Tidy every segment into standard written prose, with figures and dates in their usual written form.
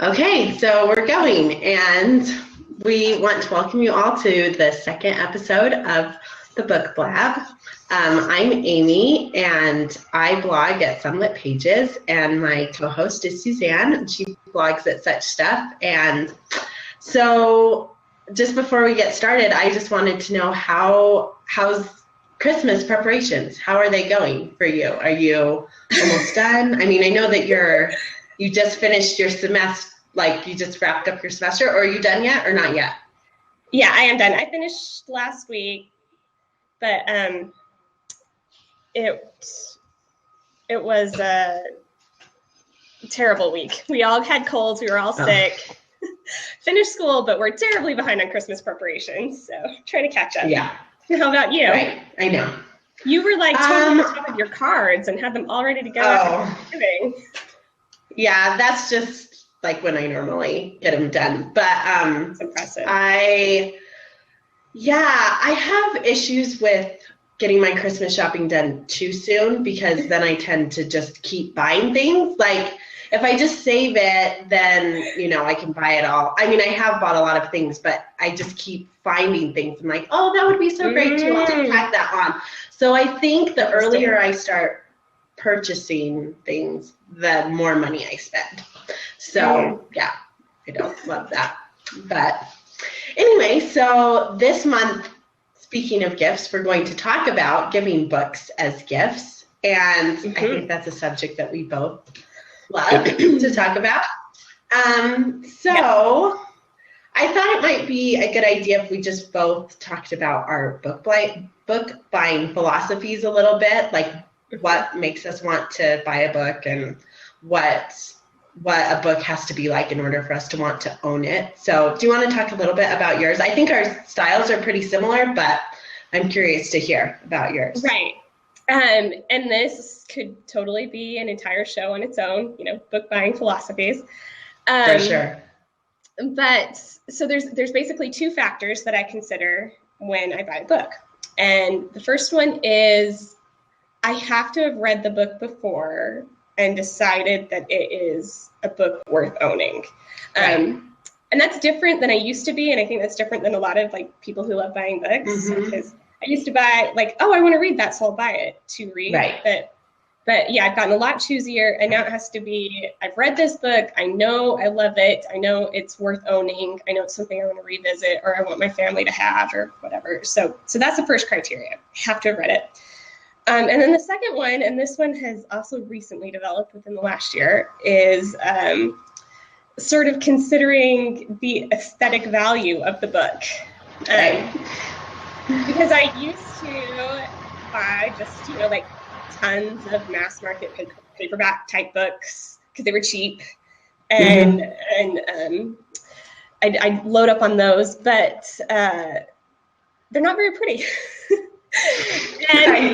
Okay, so we're going, and we want to welcome you all to the second episode of the Book Blab. I'm Amy, and I blog at Sunlit Pages, and my co-host is Suzanne, and she blogs at Such Stuff. And so just before we get started, I just wanted to know how's Christmas preparations? How are they going for you? Are you almost done? I mean, I know that you just finished your semester, like you just wrapped up your semester, or are you done yet or not yet? Yeah, I am done. I finished last week, but it was a terrible week. We all had colds. We were all sick. Finished school, but we're terribly behind on Christmas preparations, so trying to catch up. Yeah. How about you? Right, I know. You were like totally on top of your cards and had them all ready to go after Thanksgiving. Yeah, that's just like when I normally get them done. But it's impressive. I have issues with getting my Christmas shopping done too soon, because then I tend to just keep buying things. Like if I just save it, then, I can buy it all. I mean, I have bought a lot of things, but I just keep finding things. I'm like, oh, that would be so great too. I'll just tack that on. So I think the earlier I start purchasing things, the more money I spend. So yeah, I don't love that. But anyway, so this month, speaking of gifts, we're going to talk about giving books as gifts. And I think that's a subject that we both love to talk about. So I thought it might be a good idea if we just both talked about our book buying philosophies a little bit, like what makes us want to buy a book and what a book has to be like in order for us to want to own it. So do you want to talk a little bit about yours? I think our styles are pretty similar, but I'm curious to hear about yours. Right. And this could totally be an entire show on its own, book buying philosophies. For sure. But so there's basically two factors that I consider when I buy a book. And the first one is I have to have read the book before and decided that it is a book worth owning. Right. And that's different than I used to be. And I think that's different than a lot of people who love buying books. Because I used to buy I want to read that, so I'll buy it to read. Right. But yeah, I've gotten a lot choosier, and now it has to be, I've read this book, I know I love it, I know it's worth owning, I know it's something I want to revisit, or I want my family to have, or whatever. So that's the first criteria. I have to have read it. And then the second one, and this one has also recently developed within the last year, is sort of considering the aesthetic value of the book. Because I used to buy just, tons of mass market paperback type books because they were cheap, and I'd load up on those, but they're not very pretty. And I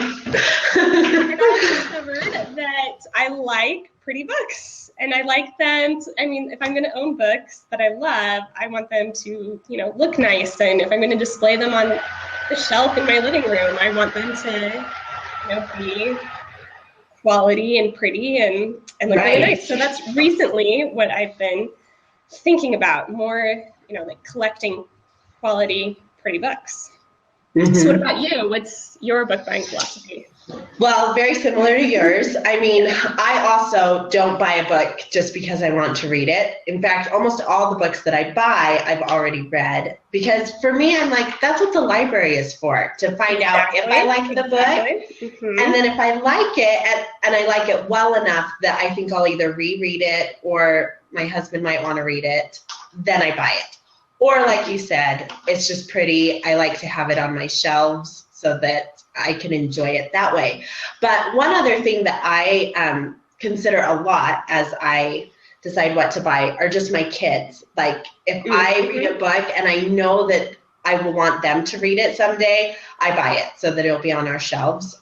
discovered that I like pretty books, and I like them if I'm going to own books that I love, I want them to, look nice, and if I'm going to display them on the shelf in my living room, I want them to, be quality and pretty and look really nice. So that's recently what I've been thinking about, more, collecting quality, pretty books. So what about you? What's your book buying philosophy? Well, very similar to yours. I mean, I also don't buy a book just because I want to read it. In fact, almost all the books that I buy, I've already read. Because for me, I'm like, that's what the library is for, to find out if I like the book. And then if I like it, and I like it well enough that I think I'll either reread it or my husband might want to read it, then I buy it. Or like you said, it's just pretty. I like to have it on my shelves so that I can enjoy it that way. But one other thing that I consider a lot as I decide what to buy are just my kids. Like if I read a book and I know that I will want them to read it someday, I buy it so that it'll be on our shelves.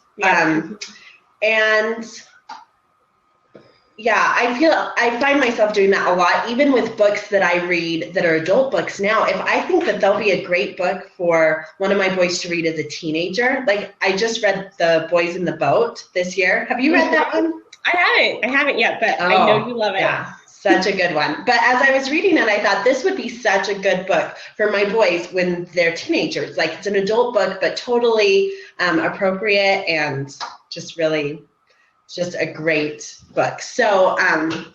Yeah, I find myself doing that a lot, even with books that I read that are adult books now. If I think that they'll be a great book for one of my boys to read as a teenager, like I just read The Boys in the Boat this year. Have you read that one? I haven't yet, but I know you love it. Yeah, Such a good one. But as I was reading it, I thought this would be such a good book for my boys when they're teenagers. Like, it's an adult book, but totally appropriate and just really just a great book. So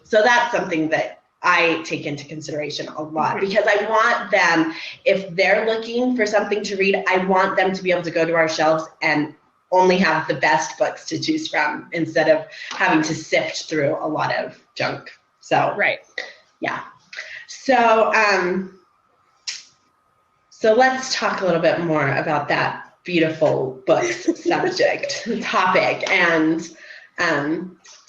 so that's something that I take into consideration a lot, because I want them, if they're looking for something to read, I want them to be able to go to our shelves and only have the best books to choose from instead of having to sift through a lot of junk. So, right. Yeah. So, so let's talk a little bit more about that beautiful books topic, and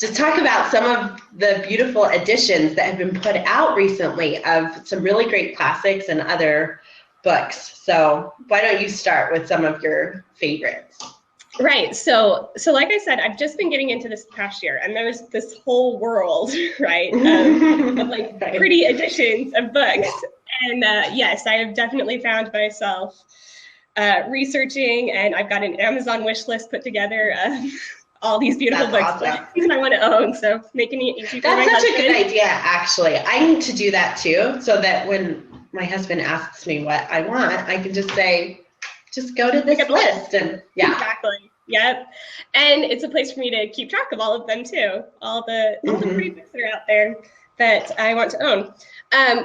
just talk about some of the beautiful editions that have been put out recently of some really great classics and other books. So why don't you start with some of your favorites? Right. So like I said, I've just been getting into this past year, and there's this whole world, right, of like pretty editions of books. And yes, I have definitely found myself researching, and I've got an Amazon wish list put together of all these beautiful books that I want to own. So making it easy for my husband. That's such a good idea, actually. I need to do that too, so that when my husband asks me what I want, I can just say, just go to this list. And yeah. Exactly. Yep. And it's a place for me to keep track of all of them too. All the pretty books that are out there that I want to own.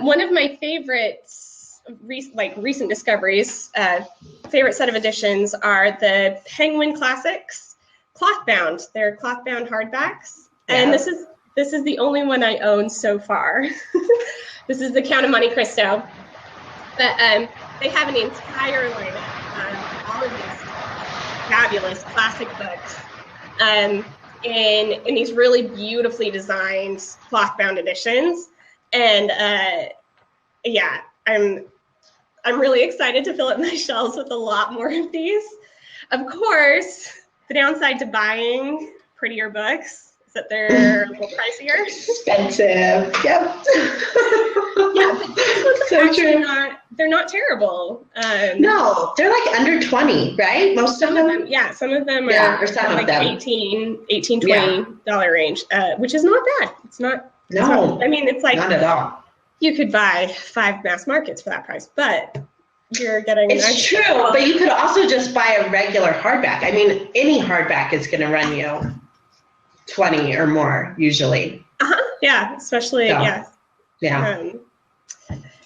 One of my favorites, recent discoveries, favorite set of editions are the Penguin Classics cloth-bound. They're cloth-bound hardbacks. Yeah. And this is the only one I own so far. This is the Count of Monte Cristo. But they have an entire lineup of all of these fabulous classic books in these really beautifully designed cloth-bound editions. And yeah, I'm really excited to fill up my shelves with a lot more of these. Of course, the downside to buying prettier books is that they're a little pricier. Expensive. Yep. Yeah, but these ones are actually they're not terrible. No, they're like under 20, right? Most of them? Yeah, some of them are like $18, $20 range, which is not bad. It's not. No. I mean, it's like. Not at all. You could buy 5 mass markets for that price, but you're getting. It's true, but you could also just buy a regular hardback. I mean, any hardback is going to run you 20 or more usually. Yeah, especially Yeah.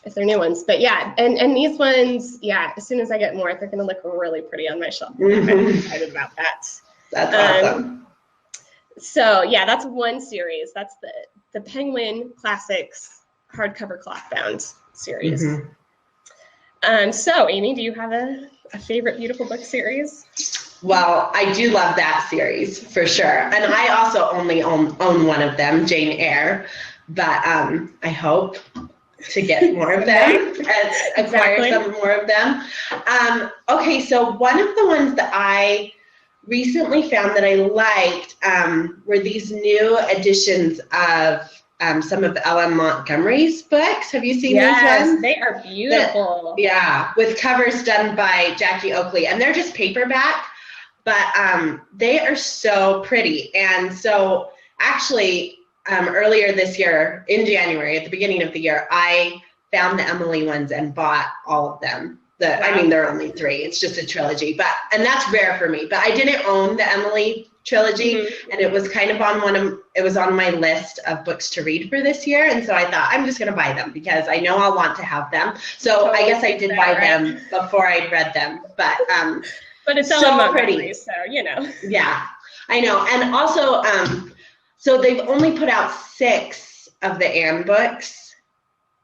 If they're new ones, but yeah, and these ones, yeah. As soon as I get more, they're going to look really pretty on my shelf. I'm excited about that. That's awesome. So yeah, that's one series. That's the Penguin Classics hardcover cloth-bound series. So Amy, do you have a favorite beautiful book series? Well, I do love that series for sure, and I also only own one of them, Jane Eyre, but I hope to get more of them and acquire some more of them. Okay, so one of the ones that I recently found that I liked were these new editions of some of Ellen Montgomery's books. Have you seen these ones? Yes, they are beautiful. With covers done by Jackie Oakley, and they're just paperback, but they are so pretty. And so actually, earlier this year, in January, at the beginning of the year, I found the Emily ones and bought all of them. I mean, there are only 3. It's just a trilogy, and that's rare for me. But I didn't own the Emily trilogy, and it was kind of on my list of books to read for this year. And so I thought, I'm just going to buy them because I know I'll want to have them. So I guess I did buy them before I'd read them. But it's so pretty. So, you know. Yeah, I know. And also, so they've only put out 6 of the Anne books,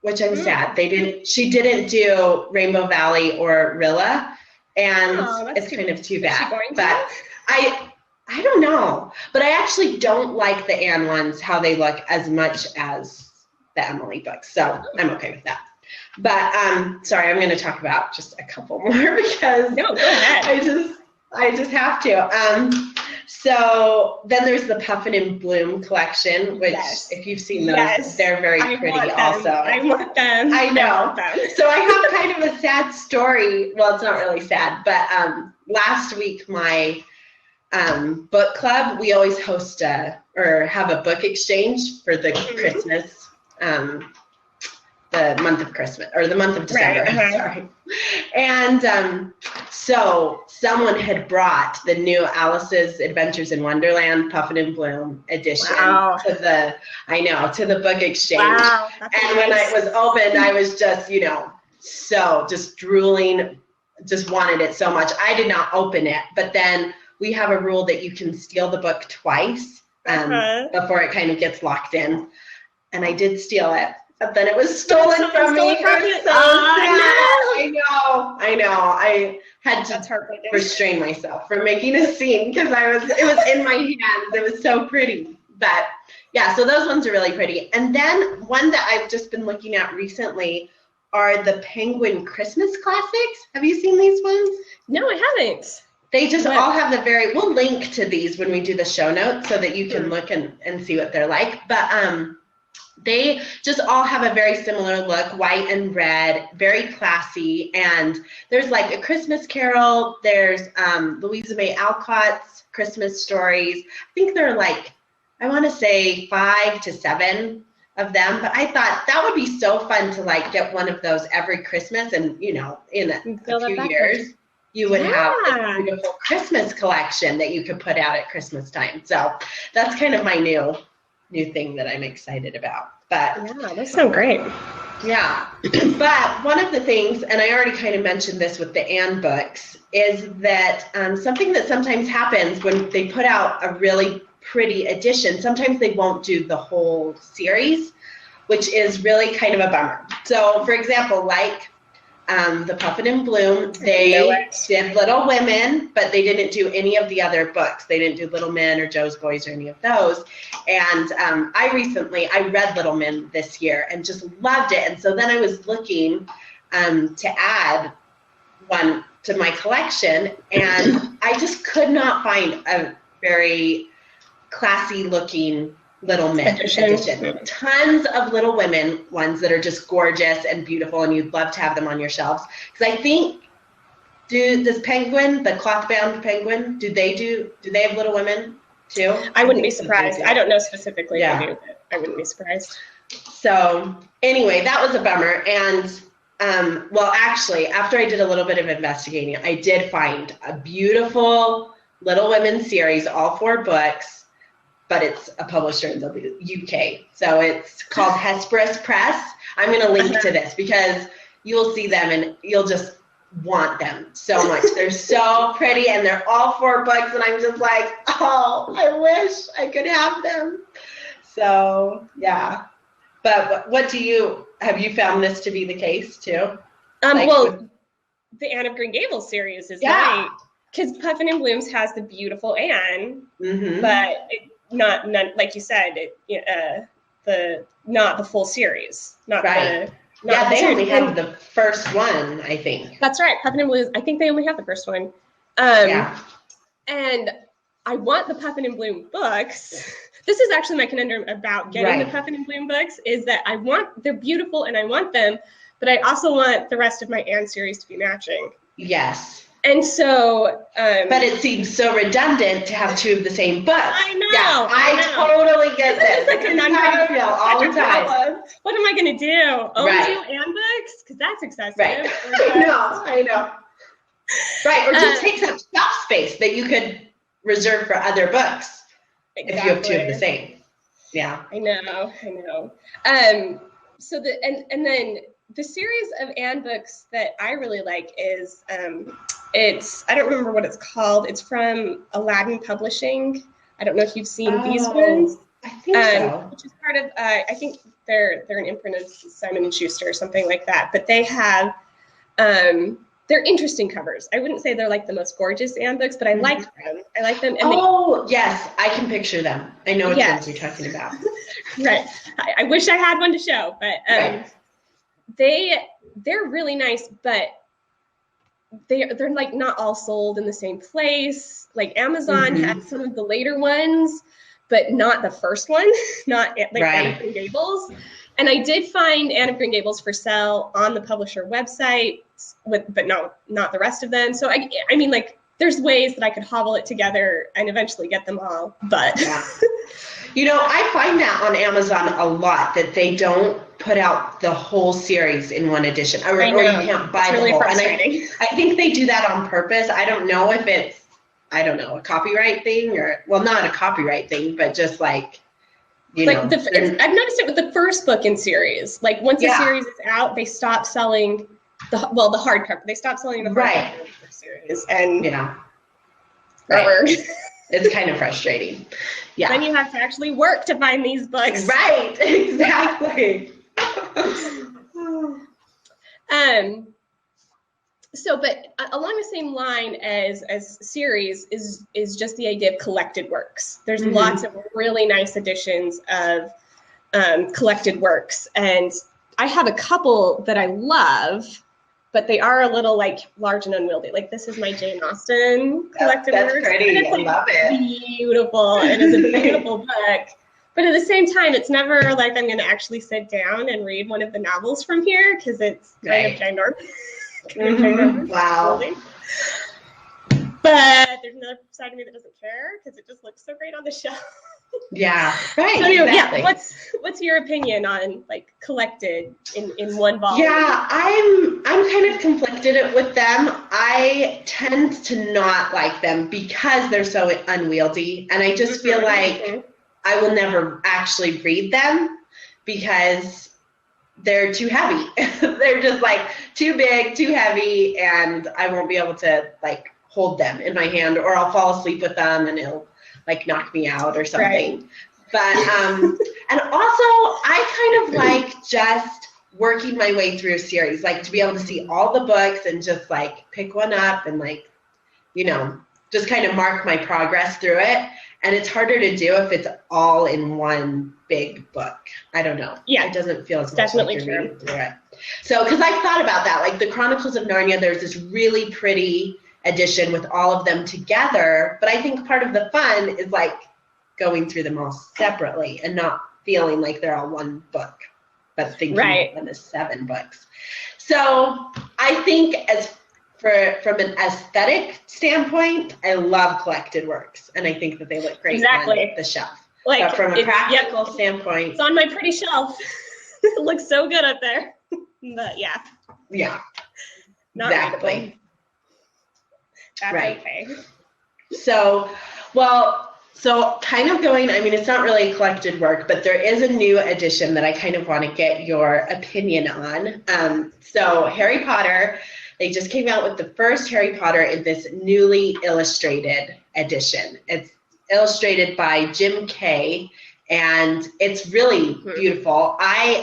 which I'm sad. She didn't do Rainbow Valley or Rilla, and it's kind of too bad. But I don't know. But I actually don't like the Anne ones, how they look, as much as the Emily books. So I'm okay with that. But sorry, I'm going to talk about just a couple more because go ahead. I just have to. So then there's the Puffin and Bloom collection, which if you've seen those, they're very pretty also. I want them. I know. So I have kind of a sad story. Well, it's not really sad, but last week my book club, we always host or have a book exchange for the Christmas the month of Christmas, or the month of December, Right, sorry. And so someone had brought the new Alice's Adventures in Wonderland Puffin and Bloom edition to the book exchange. Wow, and when it was opened, I was just, just drooling, just wanted it so much. I did not open it, but then we have a rule that you can steal the book twice before it kind of gets locked in. And I did steal it. But then it was stolen from me. So I know. I had to restrain myself from making a scene because it was in my hands. It was so pretty. But yeah, so those ones are really pretty. And then one that I've just been looking at recently are the Penguin Christmas Classics. Have you seen these ones? No, I haven't. They just all have we'll link to these when we do the show notes so that you can look and see what they're like. But they just all have a very similar look, white and red, very classy. And there's like A Christmas Carol. There's Louisa May Alcott's Christmas stories. I think there are I want to say 5 to 7 of them. But I thought that would be so fun to get one of those every Christmas. And, in a few years, you would have a beautiful Christmas collection that you could put out at Christmas time. So that's kind of my new thing that I'm excited about. But yeah, that sounds great. Yeah. But one of the things, and I already kind of mentioned this with the Anne books, is that something that sometimes happens when they put out a really pretty edition, sometimes they won't do the whole series, which is really kind of a bummer. So, for example, the Puffin and Bloom, they did Little Women, but they didn't do any of the other books. They didn't do Little Men or Joe's Boys or any of those. And I read Little Men this year and just loved it. And so then I was looking to add one to my collection, and I just could not find a very classy looking Little Men edition. Tons of Little Women ones that are just gorgeous and beautiful, and you'd love to have them on your shelves. Because I think, this Penguin, the cloth-bound Penguin, do they have Little Women too? I wouldn't be surprised. I don't know specifically if they do, but I wouldn't be surprised. So anyway, that was a bummer. And actually, after I did a little bit of investigating, I did find a beautiful Little Women series, all 4 books. But it's a publisher in the UK. So it's called Hesperus Press. I'm going to link to this because you'll see them and you'll just want them so much. They're so pretty and they're all 4 books and I'm just like, oh, I wish I could have them. So, yeah. But have you found this to be the case too? The Anne of Green Gables series is right. Because Puffin and Bloom's has the beautiful Anne, but not like you said, not the full series. They only have the first one, I think. That's right, Puffin and Bloom. I think they only have the first one. And I want the Puffin and Bloom books. This is actually my conundrum about getting the Puffin and Bloom books, is that they're beautiful and I want them, but I also want the rest of my Anne series to be matching. Yes. And so, but it seems so redundant to have 2 of the same books. I know. Yeah, I totally get this. I feel all the time. What am I going to do? Own 2 Anne books? Because that's excessive. Right. I know. Right, or just takes up shelf space that you could reserve for other books if you have 2 of the same. Yeah. I know. So and then the series of Anne books that I really like is I don't remember what it's called. It's from Aladdin Publishing. I don't know if you've seen these ones. I think so. Which is part of I think they're an imprint of Simon & Schuster or something like that. But they have they're interesting covers. I wouldn't say they're like the most gorgeous Anne books, but I like them. I like them. And yes, I can picture them. I know which ones you're talking about. Right. I wish I had one to show, but they're really nice, but they're like not all sold in the same place. Like Amazon had some of the later ones, but not the first one, not like Anne of Green Gables. And I did find Anne of Green Gables for sale on the publisher website, but no, not the rest of them. So I mean, like there's ways that I could hobble it together and eventually get them all, but. Yeah. You know, I find that on Amazon a lot, that they don't put out the whole series in one edition, or you can't buy the whole. And I think they do that on purpose. I don't know if it's, a copyright thing, or, well, not a copyright thing, but just like, you know. I've noticed it with the first book in series. Like, once a series is out, they stop selling the hardcover. They stop selling the hardcover series, and it's kind of frustrating. Yeah. Then you have to actually work to find these books. Right. Exactly. But along the same line as series is just the idea of collected works. There's lots of really nice editions of collected works, and I have a couple that I love, but they are a little like large and unwieldy. Like, this is my Jane Austen collected works. That's pretty. And it's, like, I love it. Beautiful. It is a beautiful book. But at the same time, it's never like I'm going to actually sit down and read one of the novels from here, because it's kind of ginormous. Wow. But there's another side of me that doesn't care, because it just looks so great on the shelf. Yeah, right. So anyway, exactly. What's your opinion on, like, collected in one volume? Yeah, I'm kind of conflicted with them. I tend to not like them because they're so unwieldy, and I just feel like I will never actually read them because they're too heavy. They're just like too big, too heavy, and I won't be able to like hold them in my hand, or I'll fall asleep with them and it'll like knock me out or something. Right. But and also I kind of like just working my way through a series, like to be able to see all the books and just like pick one up and like, you know, just kind of mark my progress through it. And it's harder to do if it's all in one big book. I don't know. Yeah, it doesn't feel as much like you're reading through it. So, because I've thought about that, like the Chronicles of Narnia, there's this really pretty edition with all of them together. But I think part of the fun is like going through them all separately and not feeling like they're all one book, but thinking of them as 7 books. So I think from an aesthetic standpoint, I love collected works, and I think that they look great on the shelf. Like, but from a practical standpoint, it's on my pretty shelf. It looks so good up there. But yeah. Not exactly. Readable. That's okay. So kind of going, I mean, it's not really a collected work, but there is a new edition that I kind of want to get your opinion on. So Harry Potter, they just came out with the first Harry Potter in this newly illustrated edition. It's illustrated by Jim Kay, and it's really beautiful. I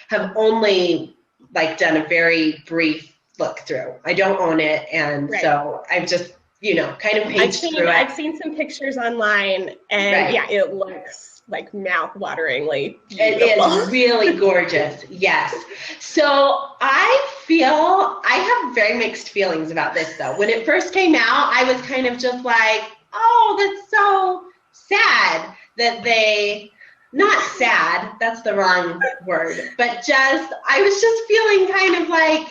have only like done a very brief look through. I don't own it, and so I've just, you know, kind of paged through it. I've seen some pictures online, and it looks like mouth-wateringly beautiful. It is really gorgeous, yes. So I have very mixed feelings about this, though. When it first came out, I was kind of just like, oh, that's so sad that they, not sad, that's the wrong word, but I was just feeling kind of like,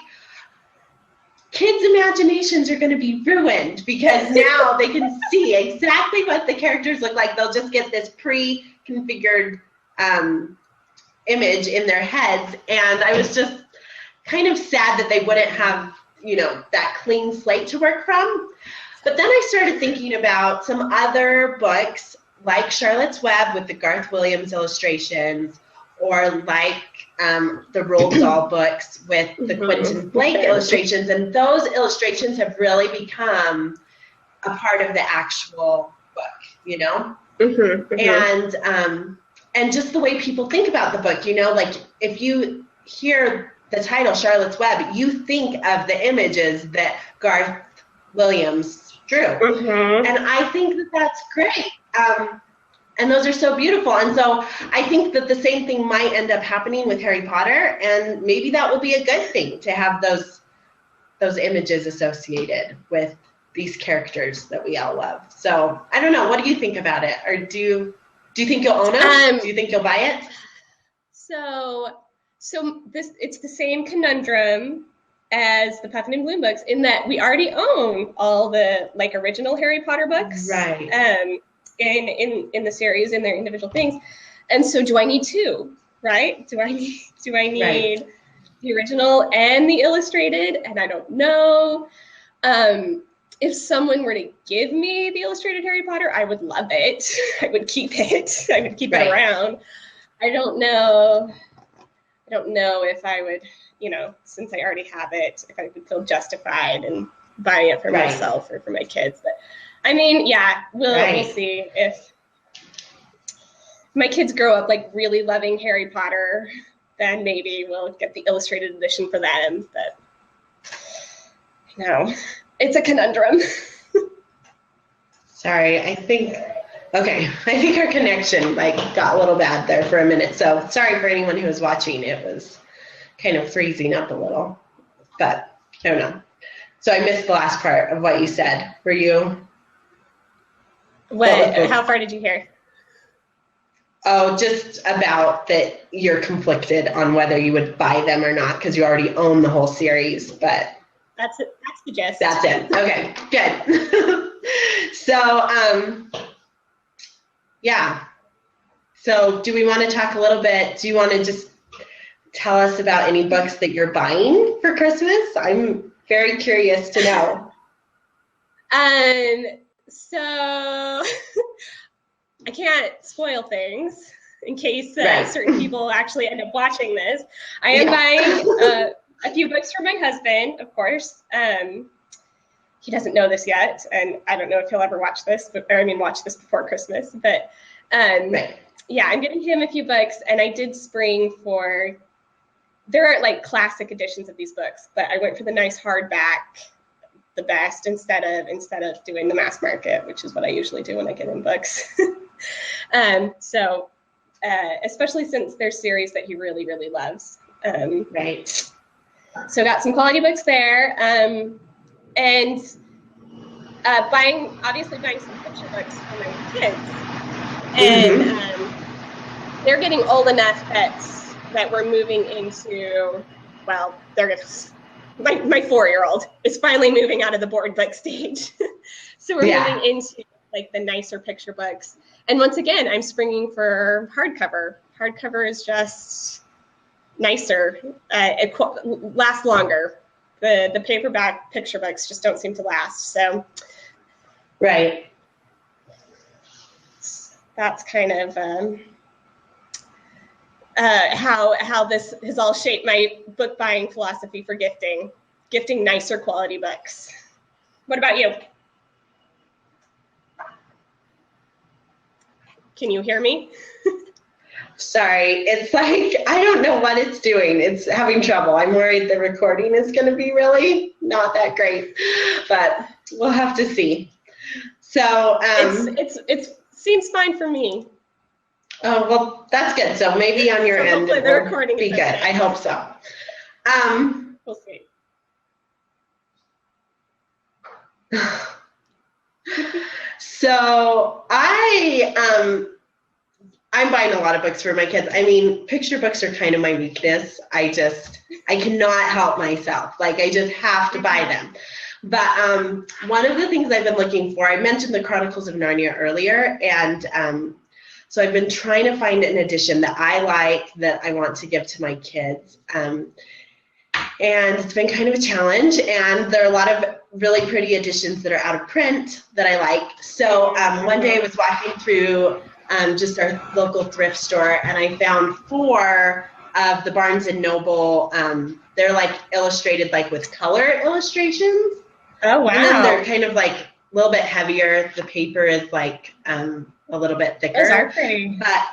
kids' imaginations are going to be ruined because now they can see exactly what the characters look like. They'll just get this pre-configured image in their heads, and I was just kind of sad that they wouldn't have, you know, that clean slate to work from. But then I started thinking about some other books like Charlotte's Web with the Garth Williams illustrations, or like the Roald Dahl books with the Quentin Blake illustrations, and those illustrations have really become a part of the actual book, you know? And just the way people think about the book, you know, like if you hear the title Charlotte's Web, you think of the images that Garth Williams drew. And I think that that's great. And those are so beautiful. And so I think that the same thing might end up happening with Harry Potter, and maybe that will be a good thing to have those images associated with these characters that we all love. So I don't know. What do you think about it? Or do you think you'll own it? Do you think you'll buy it? So it's the same conundrum as the Puffin and Bloom books in that we already own all the like original Harry Potter books, Right. In the series in their individual things. And so do I need two, right? Do I need Right. the original and the illustrated? And I don't know. If someone were to give me the illustrated Harry Potter, I would love it. I would keep it. I would keep it around. I don't know if I would, since I already have it, if I would feel justified in buying it for myself or for my kids. But I mean, yeah, we'll see if my kids grow up like really loving Harry Potter, then maybe we'll get the illustrated edition for them. But it's a conundrum. Sorry, I think our connection got a little bad there for a minute. So sorry for anyone who was watching. It was kind of freezing up a little, but I don't know. So I missed the last part of what you said. Were you? How far did you hear? Oh, just about that you're conflicted on whether you would buy them or not because you already own the whole series, but. That's it. That's the gist. That's it. Okay, good. So, yeah. So do we want to talk a little bit? Do you want to just tell us about any books that you're buying for Christmas? I'm very curious to know. So I can't spoil things in case certain people actually end up watching this. I am buying a few books for my husband, of course. He doesn't know this yet, and I don't know if he'll ever watch this, watch this before Christmas. But yeah, I'm getting him a few books, and I did spring for. There are like classic editions of these books, but I went for the nice hardback, the best, instead of doing the mass market, which is what I usually do when I get in books. So especially since they're series that he really, really loves. So got some quality books there, and buying some picture books for my kids. And they're getting old enough that we're moving into, well, my 4-year-old is finally moving out of the board book stage. So we're moving into like the nicer picture books. And once again, I'm springing for hardcover. Hardcover is just nicer, it lasts longer. The paperback picture books just don't seem to last. So, that's kind of how this has all shaped my book buying philosophy for gifting nicer quality books. What about you? Can you hear me? Sorry, it's like, I don't know what it's doing. It's having trouble. I'm worried the recording is going to be really not that great, but we'll have to see. So it seems fine for me. Oh, well, that's good. So maybe on your end it will be good. I hope so. We'll see. So I'm buying a lot of books for my kids. I mean, picture books are kind of my weakness. I cannot help myself. I just have to buy them. But one of the things I've been looking for, I mentioned the Chronicles of Narnia earlier, and so I've been trying to find an edition that I like, that I want to give to my kids. And it's been kind of a challenge, and there are a lot of really pretty editions that are out of print that I like. So one day I was walking through just our local thrift store, and I found 4 of the Barnes & Noble. They're illustrated with color illustrations. Oh, wow. And then they're kind of a little bit heavier. The paper is a little bit thicker. Those are pretty. But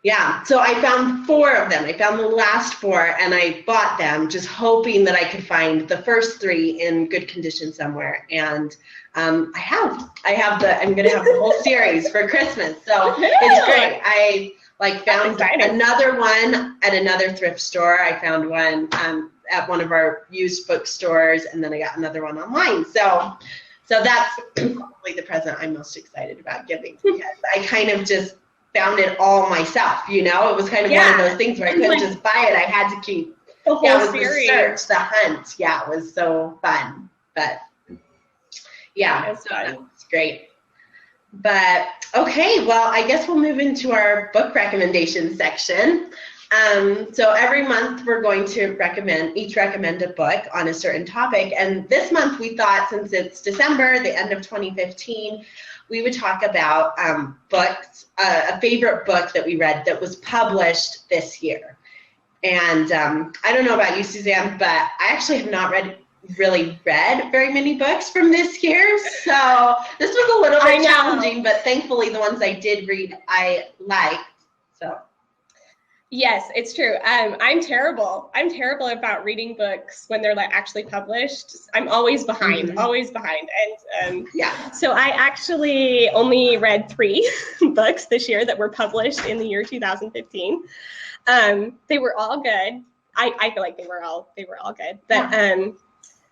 yeah, so I found 4 of them. I found the last 4, and I bought them just hoping that I could find the first 3 in good condition somewhere. And I'm going to have the whole series for Christmas. So it's great. I found another one at another thrift store. I found one at one of our used bookstores, and then I got another one online. So that's probably the present I'm most excited about giving, because I kind of just found it all myself, It was kind of one of those things where I couldn't just buy it. I had to keep The whole yeah, it was series. the search, the hunt. Yeah, it was so fun. But yeah, It's fun. it's great. But okay, well, I guess we'll move into our book recommendation section. So every month we're going to recommend a book on a certain topic. And this month we thought, since it's December, the end of 2015, we would talk about books, a favorite book that we read that was published this year. And I don't know about you, Suzanne, but I actually have not really read very many books from this year. So this was a little bit challenging, but thankfully the ones I did read I liked. So. Yes, it's true. I'm terrible. I'm terrible about reading books when they're like actually published. I'm always behind, always behind. And yeah. So I actually only read 3 books this year that were published in the year 2015. They were all good. I feel like they were all good. But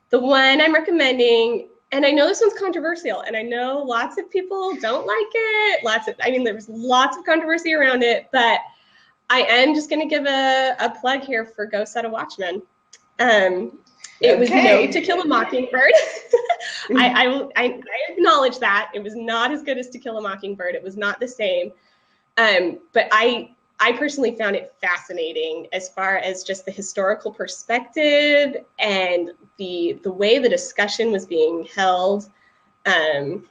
the one I'm recommending, and I know this one's controversial, and I know lots of people don't like it. There's lots of controversy around it, but I am just going to give a plug here for Go Set a Watchman. It was no To Kill a Mockingbird. I acknowledge that. It was not as good as To Kill a Mockingbird. It was not the same. But I personally found it fascinating as far as just the historical perspective and the way the discussion was being held. The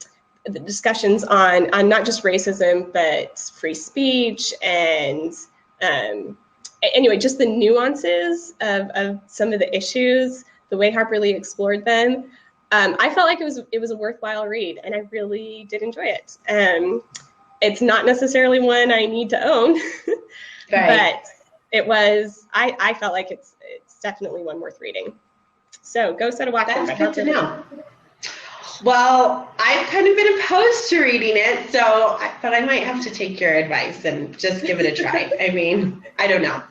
discussions on not just racism, but free speech and anyway, just the nuances of some of the issues, the way Harper Lee explored them. I felt like it was a worthwhile read, and I really did enjoy it. It's not necessarily one I need to own, but it was. I felt like it's definitely one worth reading. So Go Set a Watchman. That's good to know. Well, I've kind of been opposed to reading it, but I might have to take your advice and just give it a try. I mean, I don't know.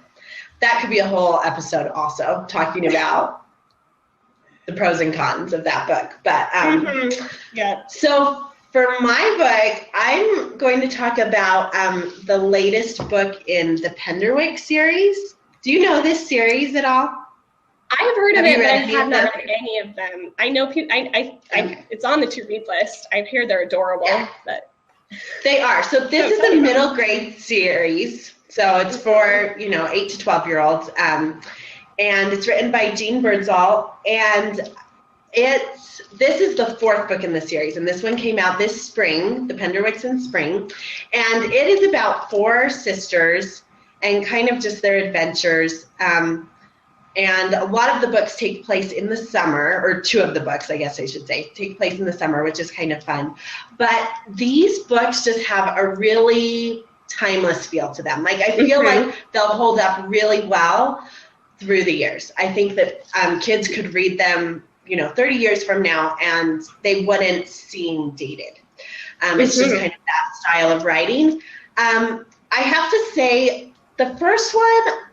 That could be a whole episode also, talking about the pros and cons of that book. But yeah. So for my book, I'm going to talk about the latest book in the Penderwick series. Do you know this series at all? I have heard of it, but I have not read any of them. I know people. It's on the to-read list. I hear they're adorable, but they are. So this is a middle grade series. So it's for 8 to 12-year-olds, and it's written by Jean Birdsall, and this is the 4th book in the series, and this one came out this spring. The Penderwicks in spring, and it is about 4 sisters and kind of just their adventures. And a lot of the books take place in the summer, or 2 of the books, I guess I should say, take place in the summer, which is kind of fun. But these books just have a really timeless feel to them. Like, I feel like they'll hold up really well through the years. I think that kids could read them, 30 years from now, and they wouldn't seem dated. It's just kind of that style of writing. I have to say, the first one,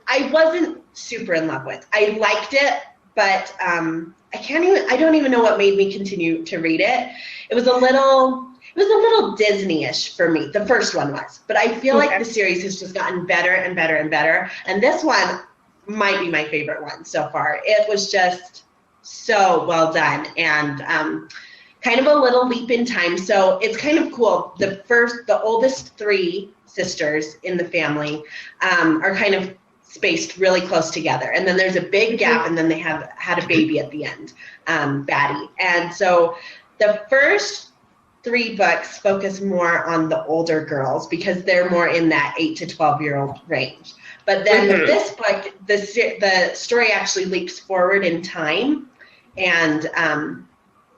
I wasn't super in love with. I liked it, but I don't even know what made me continue to read it. It was a little Disney-ish for me. The first one was, but I feel like the series has just gotten better and better and better. And this one might be my favorite one so far. It was just so well done, and kind of a little leap in time. So it's kind of cool. The oldest 3 sisters in the family are kind of spaced really close together, and then there's a big gap, and then they have had a baby at the end, Batty. And so the first 3 books focus more on the older girls because they're more in that 8 to 12-year-old range. But then with this book, the story actually leaps forward in time, and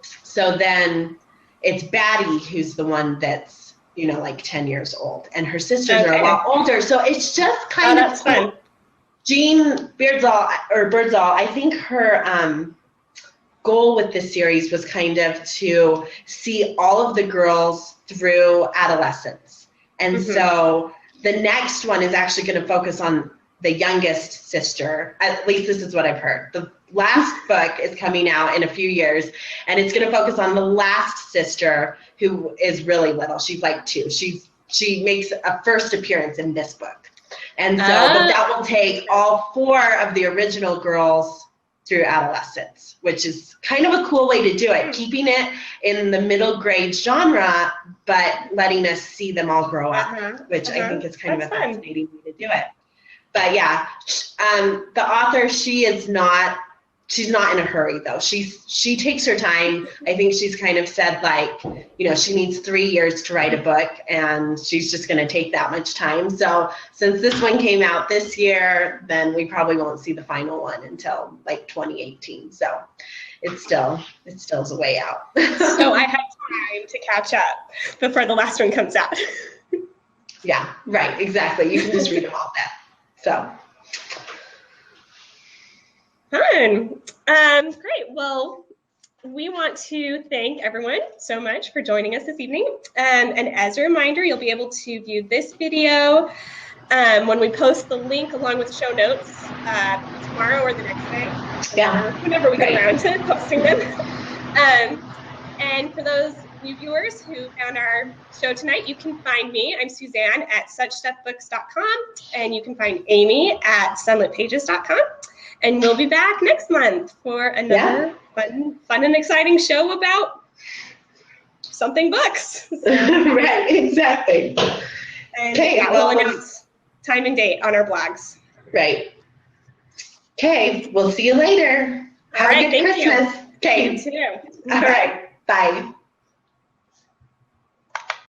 so then it's Batty who's the one that's like 10 years old, and her sisters are a lot older. So it's just kind of fun. Jean Birdsall, I think her goal with this series was kind of to see all of the girls through adolescence. And so the next one is actually going to focus on the youngest sister. At least this is what I've heard. The last book is coming out in a few years, and it's going to focus on the last sister, who is really little. She's like 2. She makes a first appearance in this book. And so, but that will take all 4 of the original girls through adolescence, which is kind of a cool way to do it, keeping it in the middle grade genre, but letting us see them all grow up, which I think is kind of a fascinating way to do it. But yeah, the author, she's not in a hurry though. She takes her time. I think she's kind of said like, you know, she needs 3 years to write a book, and she's just going to take that much time. So since this one came out this year, then we probably won't see the final one until like 2018. So it still is a way out. So I have time to catch up before the last one comes out. Yeah, right, exactly. You can just read them all then. So. Fun. Great. Well, we want to thank everyone so much for joining us this evening. And as a reminder, you'll be able to view this video when we post the link along with show notes tomorrow or the next day. Yeah. Whenever we get around to posting them. And for those new viewers who found our show tonight, you can find me. I'm Suzanne at suchstuffbooks.com, and you can find Amy at sunlitpages.com. And we'll be back next month for another fun and exciting show about something books. Right, exactly. And we'll announce time and date on our blogs. Right. Okay, we'll see you later. Have a good Christmas. Okay. You too. All right, bye.